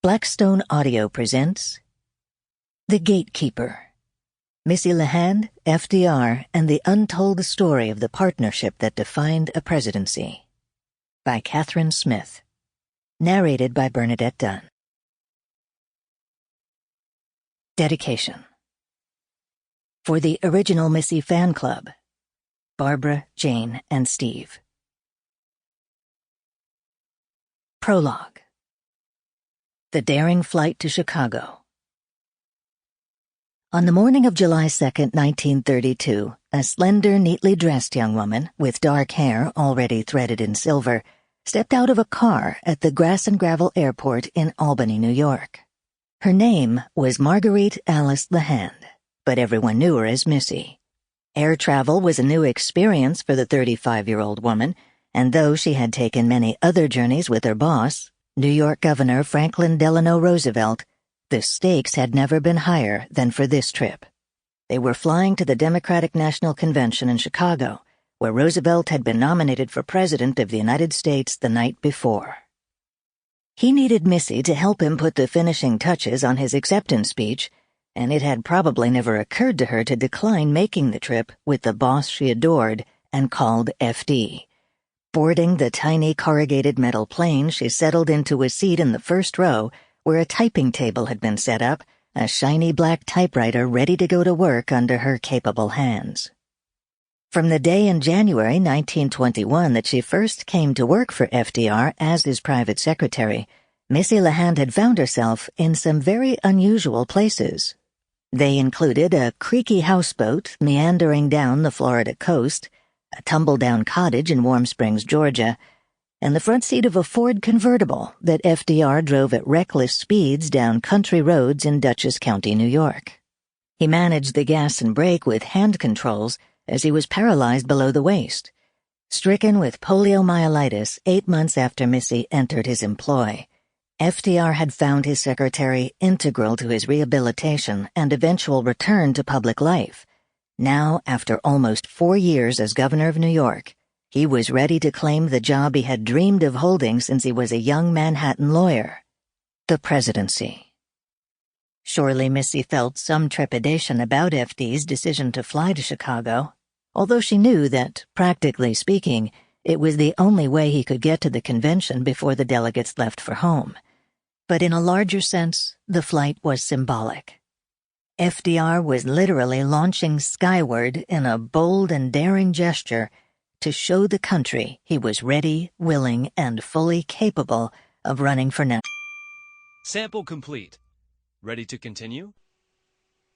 Blackstone Audio presents The Gatekeeper, Missy LeHand, FDR, and the Untold Story of the Partnership That Defined a Presidency, by Kathryn Smith, narrated by Bernadette Dunne. Dedication. For the original Missy fan club, Barbara, Jane, and Steve. Prologue. The Daring Flight to Chicago. On the morning of July 2, 1932, a slender, neatly dressed young woman, with dark hair already threaded in silver, stepped out of a car at the Grass and Gravel Airport in Albany, New York. Her name was Marguerite Alice LeHand, but everyone knew her as Missy. Air travel was a new experience for the 35-year-old woman, and though she had taken many other journeys with her boss, New York Governor Franklin Delano Roosevelt, the stakes had never been higher than for this trip. They were flying to the Democratic National Convention in Chicago, where Roosevelt had been nominated for President of the United States the night before. He needed Missy to help him put the finishing touches on his acceptance speech, and it had probably never occurred to her to decline making the trip with the boss she adored and called FD. Boarding the tiny corrugated metal plane, she settled into a seat in the first row where a typing table had been set up, a shiny black typewriter ready to go to work under her capable hands. From the day in January 1921 that she first came to work for FDR as his private secretary, Missy LeHand had found herself in some very unusual places. They included a creaky houseboat meandering down the Florida coast, a tumble-down cottage in Warm Springs, Georgia, and the front seat of a Ford convertible that FDR drove at reckless speeds down country roads in Dutchess County, New York. He managed the gas and brake with hand controls as he was paralyzed below the waist, stricken with poliomyelitis 8 months after Missy entered his employ. FDR had found his secretary integral to his rehabilitation and eventual return to public life. Now, after almost 4 years as governor of New York, he was ready to claim the job he had dreamed of holding since he was a young Manhattan lawyer: the presidency. Surely Missy felt some trepidation about FD's decision to fly to Chicago, although she knew that, practically speaking, it was the only way he could get to the convention before the delegates left for home. But in a larger sense, the flight was symbolic. FDR was literally launching skyward in a bold and daring gesture to show the country he was ready, willing, and fully capable of running for now. Sample complete. Ready to continue?